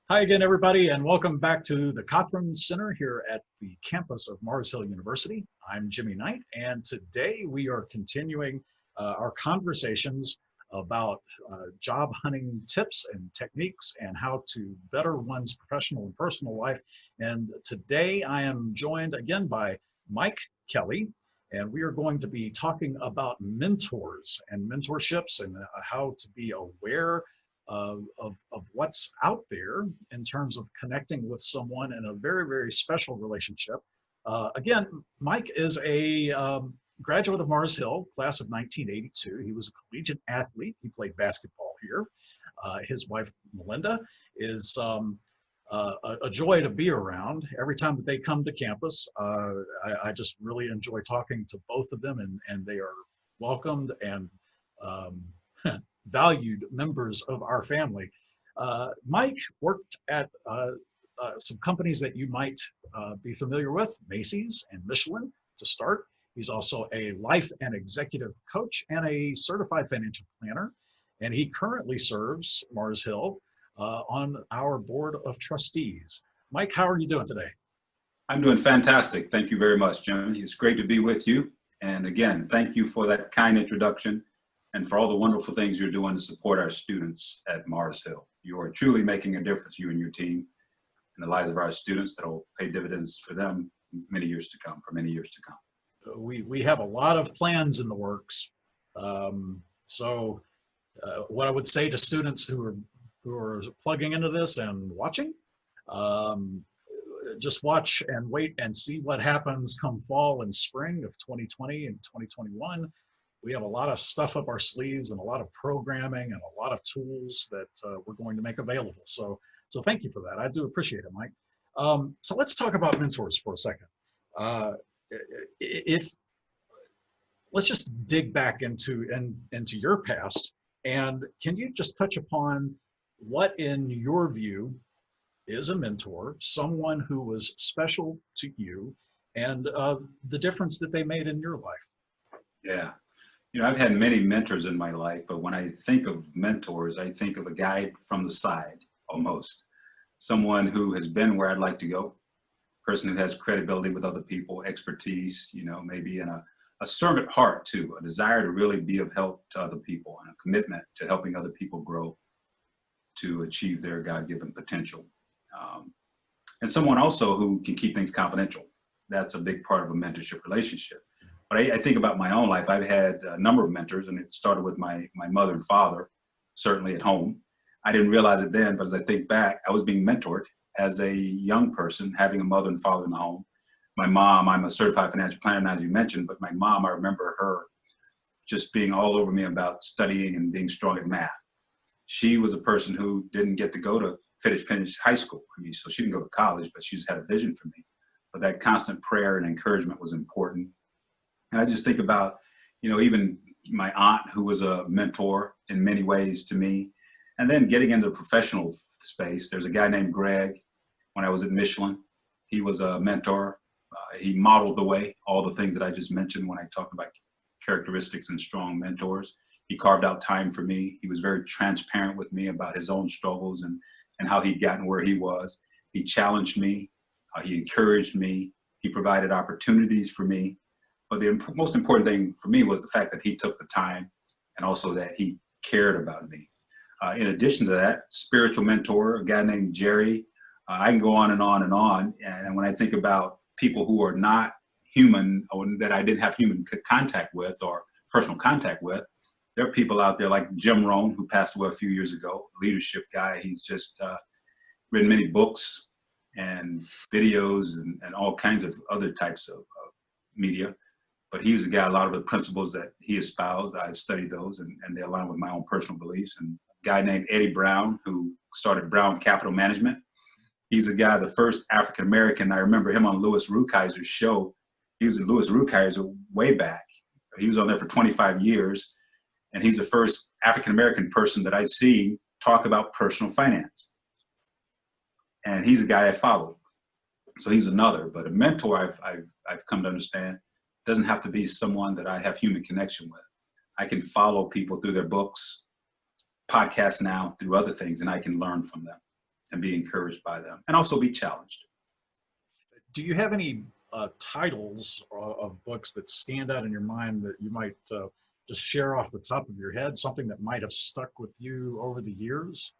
Hi again, everybody, and welcome back to the Cothran Center here at the campus of Mars Hill University. I'm Jimmy Knight, and today we are continuing our conversations about job hunting tips and techniques and how to better one's professional and personal life. And today I am joined again by Mike Kelly, and we are going to be talking about mentors and mentorships and how to be aware of what's out there in terms of connecting with someone in a very, very special relationship. Again, Mike is a graduate of Mars Hill, class of 1982. He was a collegiate athlete. He played basketball here. His wife, Melinda, is a joy to be around. Every time that they come to campus, I just really enjoy talking to both of them, and they are welcomed and valued members of our family. Mike worked at some companies that you might be familiar with, Macy's and Michelin to start. He's also a life and executive coach and a certified financial planner. And he currently serves Mars Hill on our board of trustees. Mike, how are you doing today? I'm doing fantastic. Thank you very much, Jimmy. It's great to be with you. And again, thank you for that kind introduction and for all the wonderful things you're doing to support our students at Mars Hill. You are truly making a difference, you and your team, in the lives of our students that will pay dividends for them many years to come, for many years to come. We have a lot of plans in the works. What I would say to students who are plugging into this and watching, just watch and wait and see what happens come fall and spring of 2020 and 2021. We have a lot of stuff up our sleeves and a lot of programming and a lot of tools that we're going to make available. So thank you for that. I do appreciate it, Mike. So let's talk about mentors for a second. If let's just dig back into your past, and can you just touch upon what, in your view, is a mentor, someone who was special to you, and the difference that they made in your life? Yeah. You know, I've had many mentors in my life, but when I think of mentors, I think of a guide from the side, almost. Someone who has been where I'd like to go, person who has credibility with other people, expertise, you know, maybe in a servant heart too, a desire to really be of help to other people and a commitment to helping other people grow to achieve their God-given potential. And someone also who can keep things confidential. That's a big part of a mentorship relationship. But I think about my own life. I've had a number of mentors, and it started with my mother and father, certainly at home. I didn't realize it then, but as I think back, I was being mentored as a young person, having a mother and father in the home. My mom, I'm a certified financial planner, as you mentioned, but my mom, I remember her just being all over me about studying and being strong at math. She was a person who didn't get to go to finish high school. I mean, so she didn't go to college, but she just had a vision for me. But that constant prayer and encouragement was important. And I just think about, you know, even my aunt, who was a mentor in many ways to me. And then getting into the professional space, there's a guy named Greg when I was at Michelin. He was a mentor. He modeled the way, all the things that I just mentioned when I talked about characteristics and strong mentors. He carved out time for me. He was very transparent with me about his own struggles and how he'd gotten where he was. He challenged me. He encouraged me. He provided opportunities for me. But the most important thing for me was the fact that he took the time and also that he cared about me. In addition to that, spiritual mentor, a guy named Jerry. I can go on and on and on. And when I think about people who are not human, or that I didn't have human contact with or personal contact with, there are people out there like Jim Rohn, who passed away a few years ago, leadership guy. He's just written many books and videos and all kinds of other types of media. But he's a guy, a lot of the principles that he espoused, I've studied those and they align with my own personal beliefs. And a guy named Eddie Brown, who started Brown Capital Management. He's a guy, the first African-American. I remember him on Louis Rukeyser's show. He was in Louis Rukeyser way back. He was on there for 25 years. And he's the first African-American person that I've seen talk about personal finance. And he's a guy I followed. So he's another, but a mentor I've come to understand doesn't have to be someone that I have human connection with. I can follow people through their books, podcasts now, through other things, and I can learn from them. and be encouraged by them, and also be challenged. Do you have any titles of books that stand out in your mind that you might just share off the top of your head, something that might have stuck with you over the years?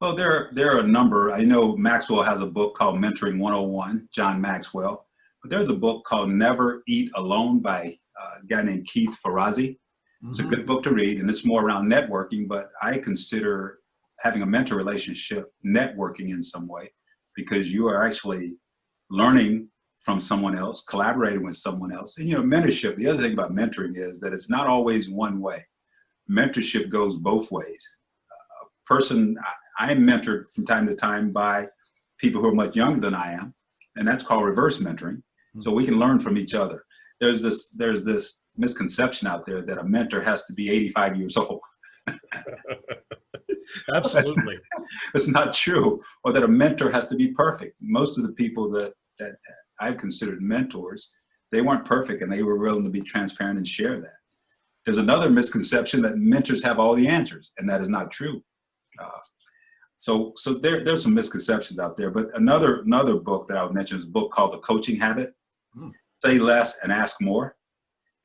Well, there are a number. I know Maxwell has a book called Mentoring 101, John Maxwell. But there's a book called Never Eat Alone by a guy named Keith Ferrazzi. It's a good book to read, and it's more around networking, but I consider having a mentor relationship networking in some way, because you are actually learning from someone else, collaborating with someone else. And, mentorship, the other thing about mentoring is that it's not always one way. Mentorship goes both ways. I'm mentored from time to time by people who are much younger than I am, and that's called reverse mentoring. So we can learn from each other. There's this misconception out there that a mentor has to be 85 years old. Absolutely. It's not true. Or that a mentor has to be perfect. Most of the people that I've considered mentors, they weren't perfect, and they were willing to be transparent and share that. There's another misconception that mentors have all the answers, and that is not true. So there's some misconceptions out there. But another book that I would mention is a book called The Coaching Habit. Say less and ask more.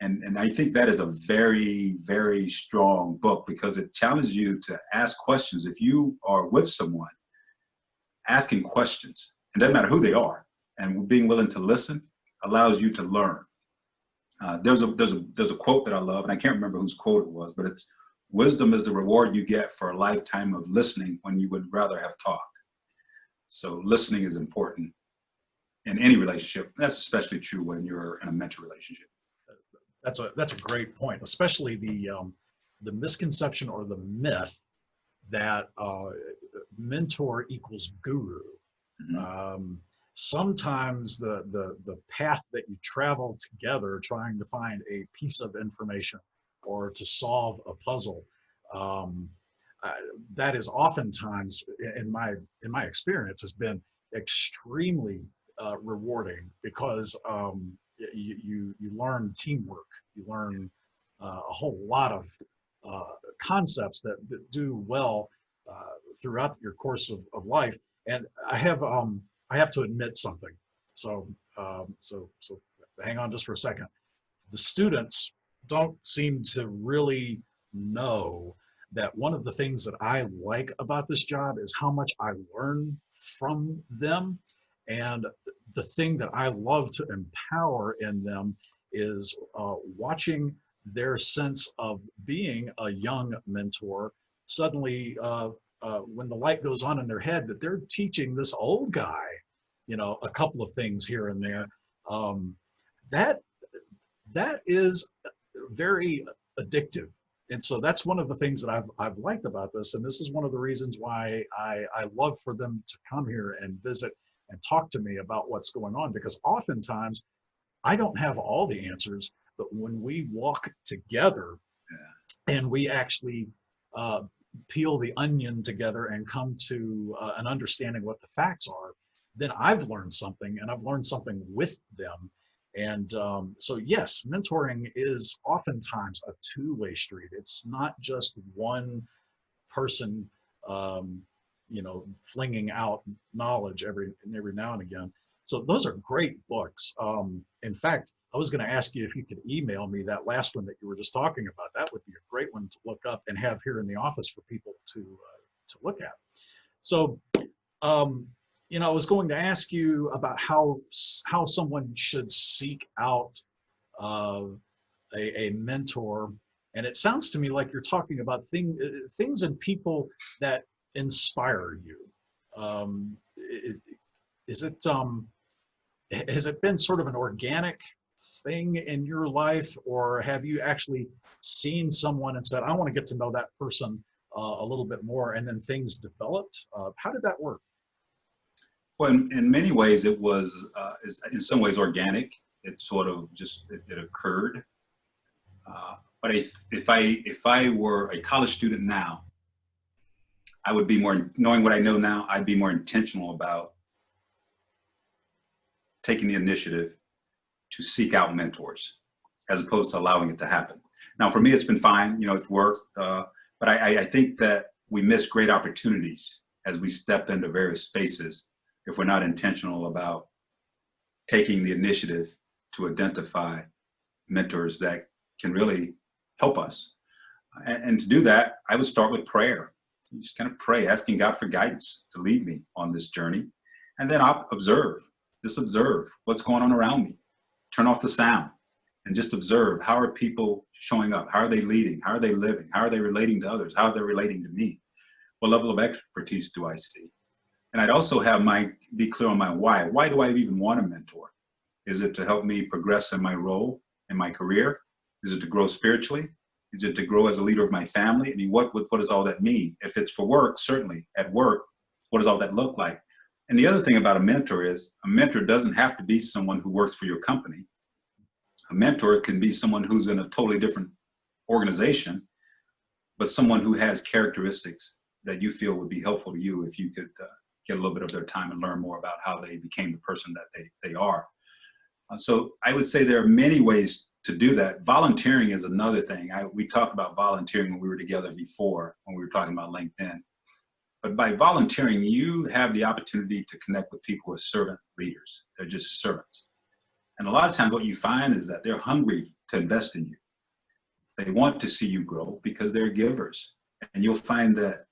And I think that is a very, very strong book, because it challenges you to ask questions. If you are with someone, asking questions, it doesn't matter who they are, and being willing to listen allows you to learn. There's a quote that I love, and I can't remember whose quote it was, but it's, "Wisdom is the reward you get for a lifetime of listening when you would rather have talked." So listening is important in any relationship. That's especially true when you're in a mentor relationship. That's a great point, especially the misconception or the myth that mentor equals guru. Sometimes the path that you travel together trying to find a piece of information or to solve a puzzle, that is oftentimes, in my experience, has been extremely rewarding, because you learn teamwork, you learn a whole lot of concepts that do well throughout your course of life. And I have to admit something. So hang on just for a second. The students don't seem to really know that one of the things that I like about this job is how much I learn from them. And the thing that I love to empower in them is watching their sense of being a young mentor suddenly, when the light goes on in their head, that they're teaching this old guy, a couple of things here and there. That is very addictive. And so that's one of the things that I've liked about this. And this is one of the reasons why I love for them to come here and visit and talk to me about what's going on, because oftentimes I don't have all the answers, but when we walk together and we actually peel the onion together and come to an understanding what the facts are, then I've learned something, and I've learned something with them. And so yes, mentoring is oftentimes a two-way street. It's not just one person flinging out knowledge every now and again. So those are great books. In fact, I was going to ask you if you could email me that last one that you were just talking about. That would be a great one to look up and have here in the office for people to look at. So, I was going to ask you about how someone should seek out a mentor, and it sounds to me like you're talking about things and people that inspire you. Has it been sort of an organic thing in your life, or have you actually seen someone and said, I want to get to know that person a little bit more, and then things developed? How did that work? Well, in many ways, it was, in some ways, organic. It sort of just, it occurred. But if I were a college student now, I would be more, knowing what I know now, I'd be more intentional about taking the initiative to seek out mentors, as opposed to allowing it to happen. Now, for me, it's been fine, it's worked, but I think that we miss great opportunities as we step into various spaces if we're not intentional about taking the initiative to identify mentors that can really help us. And to do that, I would start with prayer. You just kind of pray, asking God for guidance to lead me on this journey. And then I'll just observe what's going on around me. Turn off the sound and just observe, how are people showing up? How are they leading? How are they living? How are they relating to others? How are they relating to me? What level of expertise do I see? And I'd also be clear on my why. Why do I even want a mentor? Is it to help me progress in my role, in my career? Is it to grow spiritually? Is it to grow as a leader of my family? I mean, what does all that mean? If it's for work, certainly at work, what does all that look like? And the other thing about a mentor is a mentor doesn't have to be someone who works for your company. A mentor can be someone who's in a totally different organization, but someone who has characteristics that you feel would be helpful to you if you could get a little bit of their time and learn more about how they became the person that they are. So I would say there are many ways to do that. Volunteering is another thing. We talked about volunteering when we were together before, when we were talking about LinkedIn. But by volunteering, you have the opportunity to connect with people who are servant leaders. They're just servants. And a lot of times what you find is that they're hungry to invest in you. They want to see you grow because they're givers. And you'll find that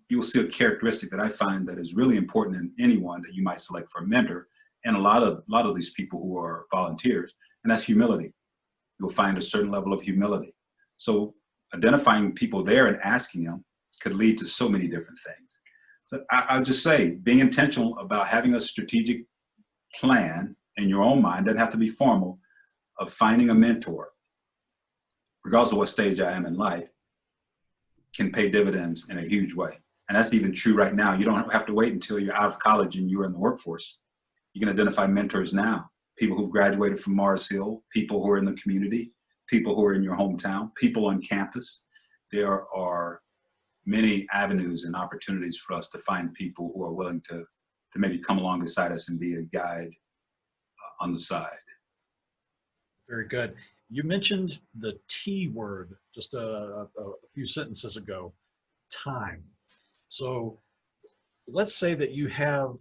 you'll see a characteristic that I find that is really important in anyone that you might select for a mentor, and a lot of these people who are volunteers, and that's humility. You'll find a certain level of humility. So identifying people there and asking them could lead to so many different things. So I'll just say, being intentional about having a strategic plan in your own mind, doesn't have to be formal, of finding a mentor, regardless of what stage I am in life, can pay dividends in a huge way. And that's even true right now. You don't have to wait until you're out of college and you're in the workforce. You can identify mentors now, people who've graduated from Mars Hill, people who are in the community, people who are in your hometown, people on campus. There are many avenues and opportunities for us to find people who are willing to maybe come along beside us and be a guide on the side. Very good. You mentioned the T word just a few sentences ago, time. So let's say that you have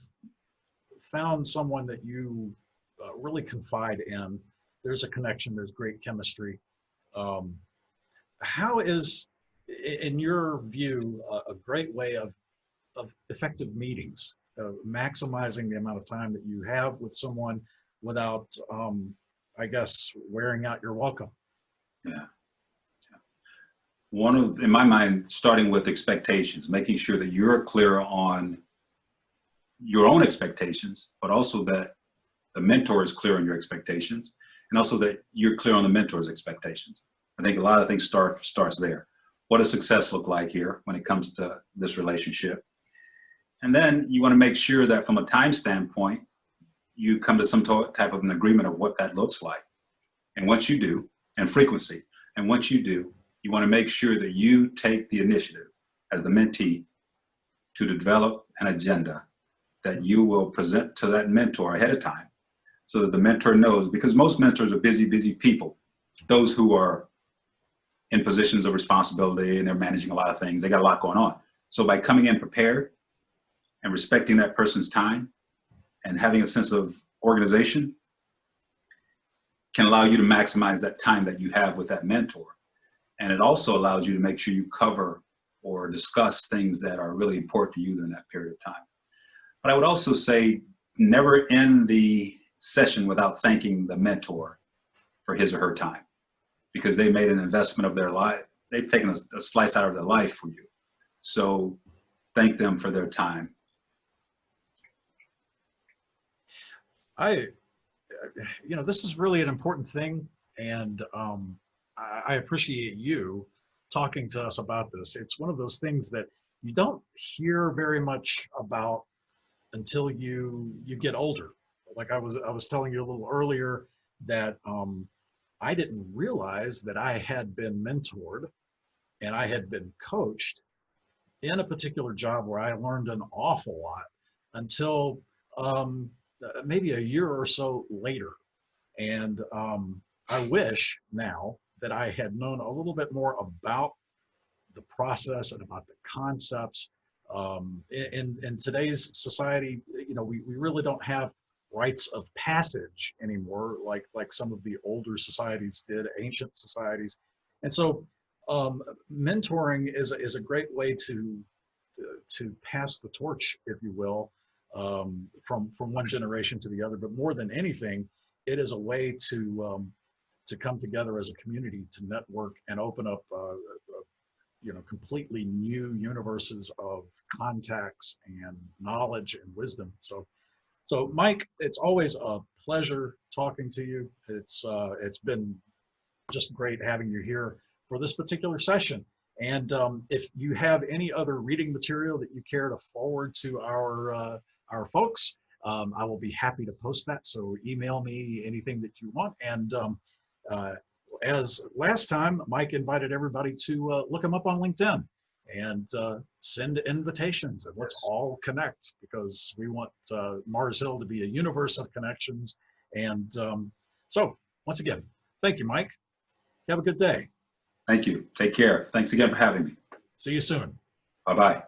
found someone that you really confide in. There's a connection, there's great chemistry. How is, in your view, a great way of effective meetings, maximizing the amount of time that you have with someone without, I guess, wearing out your welcome? Yeah. In my mind, starting with expectations, making sure that you're clear on your own expectations, but also that the mentor is clear on your expectations, and also that you're clear on the mentor's expectations. I think a lot of things starts there. What does success look like here when it comes to this relationship? And then you want to make sure that from a time standpoint, you come to some type of an agreement of what that looks like. And once you do, and frequency, and once you do, you want to make sure that you take the initiative as the mentee to develop an agenda that you will present to that mentor ahead of time, so that the mentor knows, because most mentors are busy people, those who are in positions of responsibility and they're managing a lot of things, they got a lot going on. So by coming in prepared and respecting that person's time and having a sense of organization can allow you to maximize that time that you have with that mentor. And it also allows you to make sure you cover or discuss things that are really important to you during that period of time. But I would also say, never end the session without thanking the mentor for his or her time, because they made an investment of their life. They've taken a slice out of their life for you. So thank them for their time. This is really an important thing, and I appreciate you talking to us about this. It's one of those things that you don't hear very much about until you get older. Like I was telling you a little earlier that I didn't realize that I had been mentored and I had been coached in a particular job where I learned an awful lot until maybe a year or so later. And I wish now that I had known a little bit more about the process and about the concepts In today's society, we really don't have rites of passage anymore, like some of the older societies did, ancient societies. And so mentoring is a great way to pass the torch, if you will, from one generation to the other. But more than anything, it is a way to come together as a community, to network and open up completely new universes of contacts and knowledge and wisdom. So Mike, it's always a pleasure talking to you. It's been just great having you here for this particular session. And if you have any other reading material that you care to forward to our folks, I will be happy to post that. So email me anything that you want. And uh, as last time, Mike invited everybody to look him up on LinkedIn and send invitations, and let's all connect, because we want Mars Hill to be a universe of connections. And so once again, thank you, Mike. Have a good day. Thank you. Take care. Thanks again for having me. See you soon. Bye-bye.